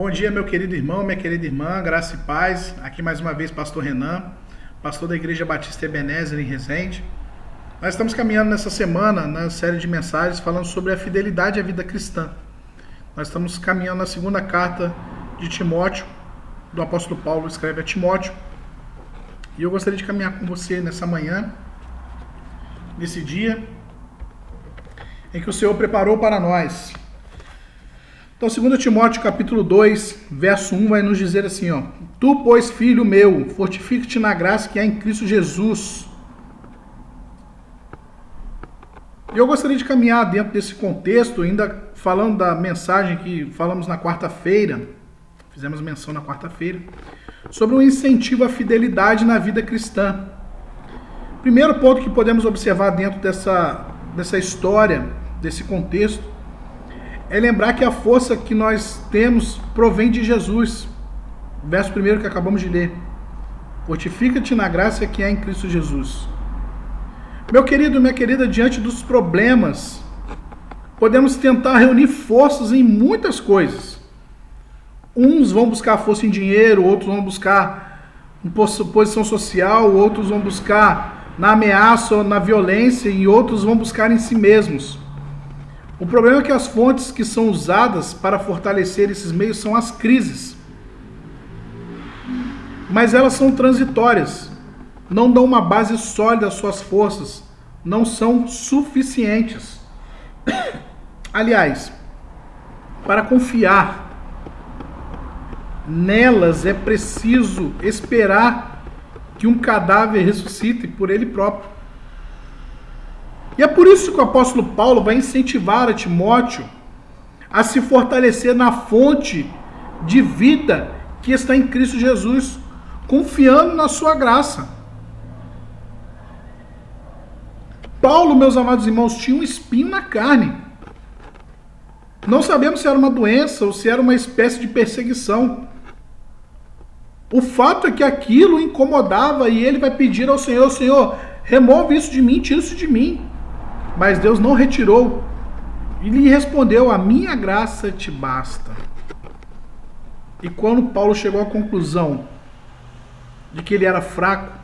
Bom dia, meu querido irmão, minha querida irmã, graça e paz. Aqui mais uma vez, pastor Renan, pastor da Igreja Batista Ebenezer em Resende. Nós estamos caminhando nessa semana na série de mensagens falando sobre a fidelidade à vida cristã. Nós estamos caminhando na segunda carta de Timóteo, do apóstolo Paulo escreve a Timóteo. E eu gostaria de caminhar com você nessa manhã, nesse dia em que o Senhor preparou para nós. Então, 2 Timóteo capítulo 2, verso 1 vai nos dizer assim, ó: Tu, pois, filho meu, fortifica-te na graça que há em Cristo Jesus. E eu gostaria de caminhar dentro desse contexto, ainda falando da mensagem que falamos na quarta-feira, fizemos menção na quarta-feira, sobre o incentivo à fidelidade na vida cristã. Primeiro ponto que podemos observar dentro dessa história, desse contexto, é lembrar que a força que nós temos provém de Jesus. Verso 1 que acabamos de ler. Fortifica-te na graça que há em Cristo Jesus. Meu querido, minha querida, diante dos problemas, podemos tentar reunir forças em muitas coisas. Uns vão buscar força em dinheiro, outros vão buscar em posição social, outros vão buscar na ameaça ou na violência, e outros vão buscar em si mesmos. O problema é que as fontes que são usadas para fortalecer esses meios são as crises. Mas elas são transitórias, não dão uma base sólida às suas forças, não são suficientes. Aliás, para confiar nelas é preciso esperar que um cadáver ressuscite por ele próprio. E é por isso que o apóstolo Paulo vai incentivar a Timóteo a se fortalecer na fonte de vida que está em Cristo Jesus, confiando na sua graça. Paulo, meus amados irmãos, tinha um espinho na carne. Não sabemos se era uma doença ou se era uma espécie de perseguição. O fato é que aquilo o incomodava e ele vai pedir ao Senhor: Senhor, remove isso de mim, tira isso de mim. Mas Deus não retirou. E lhe respondeu: a minha graça te basta. E quando Paulo chegou à conclusão de que ele era fraco,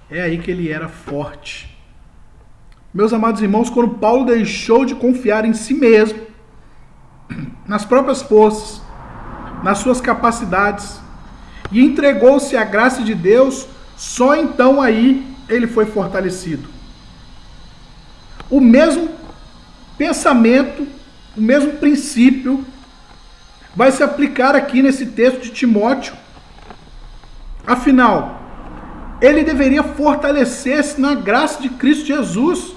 é aí que ele era forte. Meus amados irmãos, quando Paulo deixou de confiar em si mesmo, nas próprias forças, nas suas capacidades, e entregou-se à graça de Deus, só então aí ele foi fortalecido. O mesmo pensamento, o mesmo princípio vai se aplicar aqui nesse texto de Timóteo. Afinal, ele deveria fortalecer-se na graça de Cristo Jesus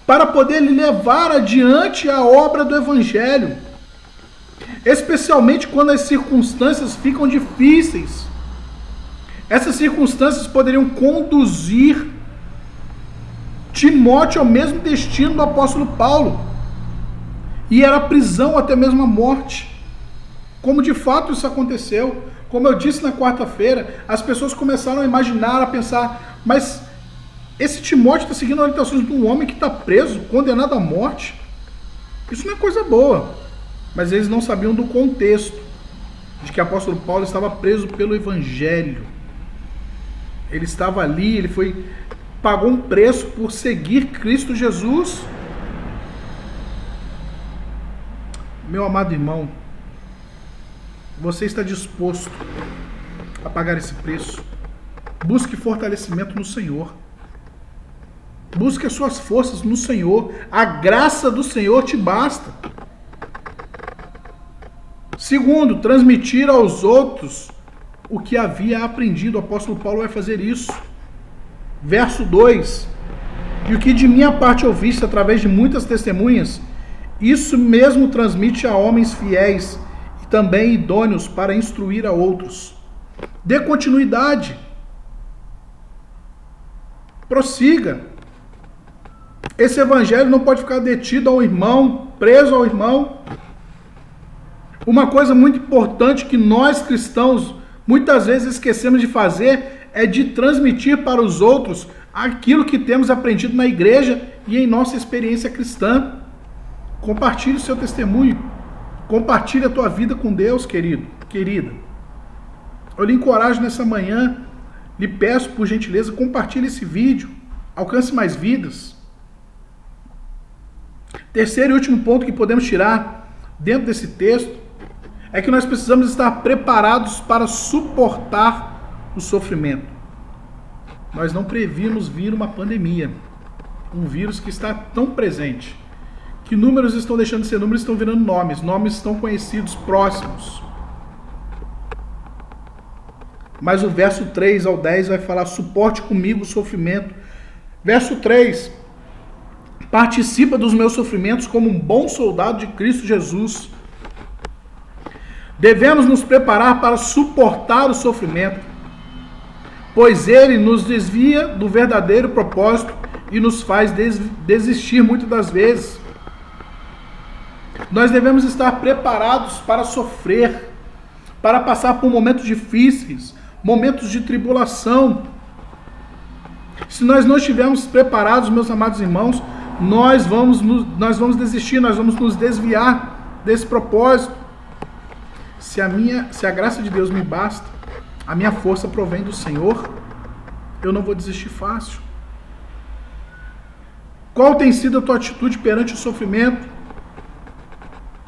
para poder levar adiante a obra do Evangelho, especialmente quando as circunstâncias ficam difíceis. Essas circunstâncias poderiam conduzir Timóteo ao mesmo destino do apóstolo Paulo, e era a prisão, até mesmo a morte, como de fato isso aconteceu. Como eu disse na quarta-feira, as pessoas começaram a imaginar, a pensar: mas esse Timóteo está seguindo orientações de um homem que está preso, condenado à morte. Isso não é coisa boa. Mas eles não sabiam do contexto, de que o apóstolo Paulo estava preso pelo Evangelho. Ele estava ali, pagou um preço por seguir Cristo Jesus. Meu amado irmão, você está disposto a pagar esse preço? Busque fortalecimento no Senhor. Busque as suas forças no Senhor. A graça do Senhor te basta. Segundo, transmitir aos outros o que havia aprendido. O apóstolo Paulo vai fazer isso. Verso 2: E o que de minha parte ouviste através de muitas testemunhas, isso mesmo transmite a homens fiéis e também idôneos para instruir a outros. Dê continuidade. Prossiga. Esse evangelho não pode ficar detido ao irmão, preso ao irmão. Uma coisa muito importante que nós cristãos muitas vezes esquecemos de fazer é de transmitir para os outros aquilo que temos aprendido na igreja e em nossa experiência cristã. Compartilhe o seu testemunho. Compartilhe a tua vida com Deus, querido. querida, eu lhe encorajo nessa manhã, lhe peço por gentileza, compartilhe esse vídeo, alcance mais vidas. Terceiro e último ponto que podemos tirar dentro desse texto é que nós precisamos estar preparados para suportar o sofrimento. Nós não previmos vir uma pandemia, um vírus que está tão presente, que números estão deixando de ser números, estão virando nomes, nomes estão conhecidos, próximos. Mas o verso 3 ao 10 vai falar: suporte comigo o sofrimento. Verso 3: participa dos meus sofrimentos como um bom soldado de Cristo Jesus. Devemos nos preparar para suportar o sofrimento, pois ele nos desvia do verdadeiro propósito e nos faz desistir muitas das vezes. Nós devemos estar preparados para sofrer, para passar por momentos difíceis, momentos de tribulação. Se nós não estivermos preparados, meus amados irmãos, nós vamos desistir, nós vamos nos desviar desse propósito. Se a graça de Deus me basta, a minha força provém do Senhor, eu não vou desistir fácil. Qual tem sido a tua atitude perante o sofrimento?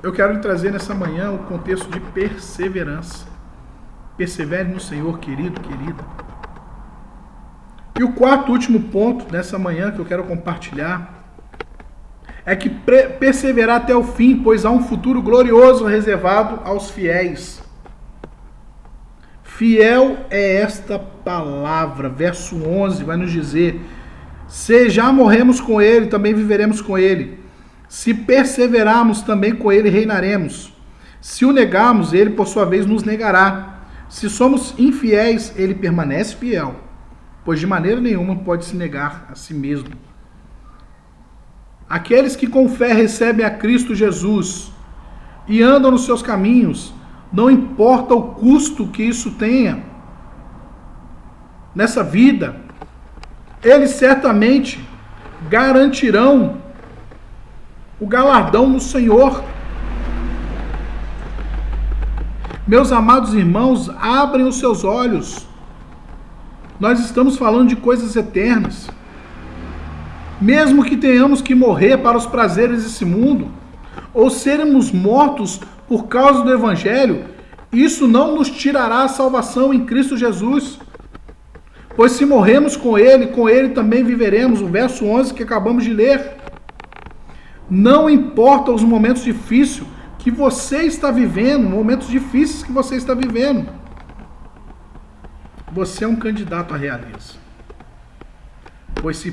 Eu quero lhe trazer nessa manhã o contexto de perseverança. Persevere no Senhor, querido, querida. E o quarto e último ponto nessa manhã que eu quero compartilhar é que perseverar até o fim, pois há um futuro glorioso reservado aos fiéis. Fiel é esta palavra. Verso 11 vai nos dizer: se já morremos com ele, também viveremos com ele. Se perseverarmos, também com ele reinaremos. Se o negarmos, ele por sua vez nos negará. Se somos infiéis, ele permanece fiel, pois de maneira nenhuma pode se negar a si mesmo. Aqueles que com fé recebem a Cristo Jesus e andam nos seus caminhos, não importa o custo que isso tenha nessa vida, eles certamente garantirão o galardão no Senhor. Meus amados irmãos, abrem os seus olhos. Nós estamos falando de coisas eternas. Mesmo que tenhamos que morrer para os prazeres desse mundo, ou sermos mortos por causa do Evangelho, isso não nos tirará a salvação em Cristo Jesus. Pois se morremos com Ele também viveremos. O verso 11 que acabamos de ler. Não importa os momentos difíceis que você está vivendo, momentos difíceis que você está vivendo. Você é um candidato à realeza. Pois se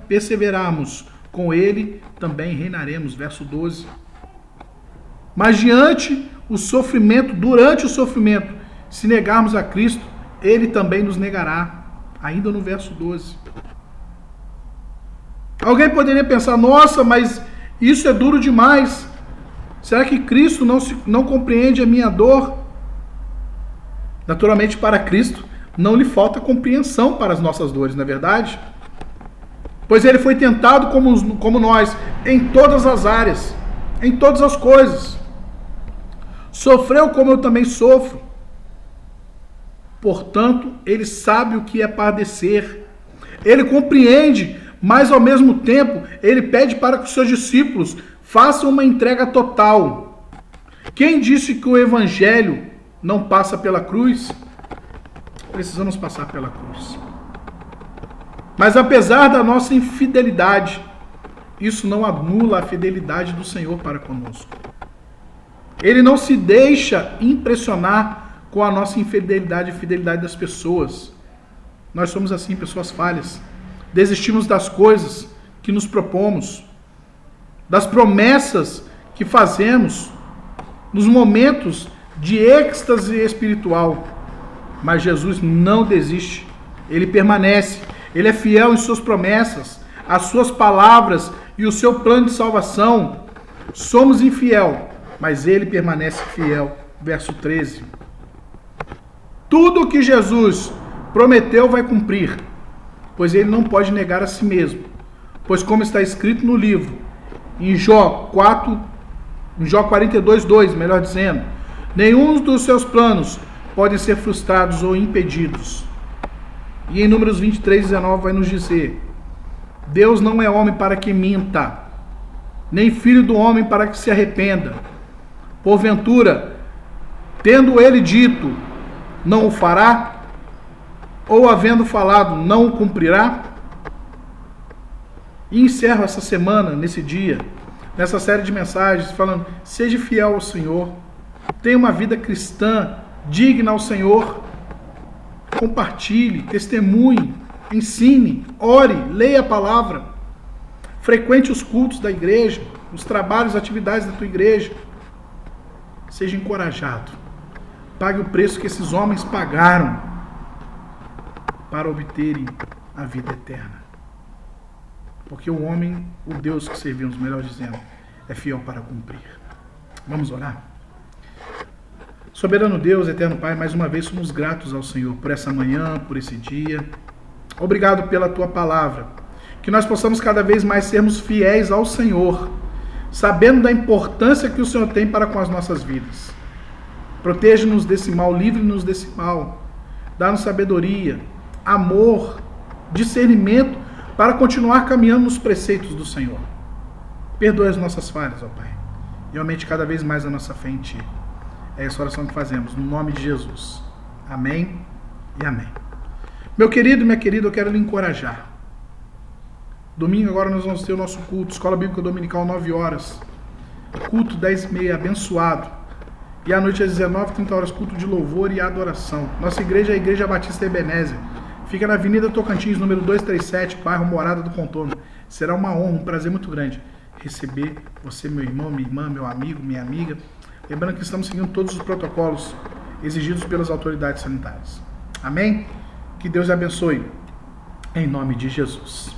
perseverarmos com ele, também reinaremos. Verso 12. Mas durante o sofrimento, se negarmos a Cristo, ele também nos negará. Ainda no verso 12. Alguém poderia pensar: nossa, mas isso é duro demais. Será que Cristo não compreende a minha dor? Naturalmente, para Cristo, não lhe falta compreensão para as nossas dores, não é verdade? Pois ele foi tentado como nós, em todas as áreas, em todas as coisas. Sofreu como eu também sofro. Portanto, ele sabe o que é padecer. Ele compreende, mas ao mesmo tempo, ele pede para que os seus discípulos façam uma entrega total. Quem disse que o Evangelho não passa pela cruz? Precisamos passar pela cruz. Mas apesar da nossa infidelidade, isso não anula a fidelidade do Senhor para conosco. Ele não se deixa impressionar com a nossa infidelidade e fidelidade das pessoas. Nós somos assim, pessoas falhas. Desistimos das coisas que nos propomos, das promessas que fazemos, nos momentos de êxtase espiritual. Mas Jesus não desiste, ele permanece, ele é fiel em suas promessas, as suas palavras e o seu plano de salvação. Somos infiel, mas ele permanece fiel. Verso 13. Tudo o que Jesus prometeu vai cumprir, pois ele não pode negar a si mesmo. Pois como está escrito no livro, em Jó 42:2, melhor dizendo, Nenhum dos seus planos podem ser frustrados ou impedidos. E em Números 23:19 vai nos dizer: Deus não é homem para que minta, nem filho do homem para que se arrependa. Porventura, tendo ele dito, não o fará? Ou havendo falado, não o cumprirá? E encerro essa semana, nesse dia, nessa série de mensagens, falando: seja fiel ao Senhor, tenha uma vida cristã digna ao Senhor, compartilhe, testemunhe, ensine, ore, leia a palavra, frequente os cultos da igreja, os trabalhos, as atividades da tua igreja. Seja encorajado, pague o preço que esses homens pagaram para obterem a vida eterna. Porque o homem, o Deus que servimos, melhor dizendo, é fiel para cumprir. Vamos orar? Soberano Deus, eterno Pai, mais uma vez somos gratos ao Senhor por essa manhã, por esse dia. Obrigado pela tua palavra. Que nós possamos cada vez mais sermos fiéis ao Senhor, sabendo da importância que o Senhor tem para com as nossas vidas. Proteja-nos desse mal, livre-nos desse mal. Dá-nos sabedoria, amor, discernimento para continuar caminhando nos preceitos do Senhor. Perdoe as nossas falhas, ó Pai, e aumente cada vez mais a nossa fé em Ti. É essa oração que fazemos, no nome de Jesus. Amém e amém. Meu querido e minha querida, eu quero lhe encorajar. Domingo agora nós vamos ter o nosso culto, Escola Bíblica Dominical, 9 horas. Culto 10h30, abençoado. E à noite às 19h30, culto de louvor e adoração. Nossa igreja é a Igreja Batista Ebenezer. Fica na Avenida Tocantins, número 237, bairro Morada do Contorno. Será uma honra, um prazer muito grande receber você, meu irmão, minha irmã, meu amigo, minha amiga. Lembrando que estamos seguindo todos os protocolos exigidos pelas autoridades sanitárias. Amém? Que Deus abençoe. Em nome de Jesus.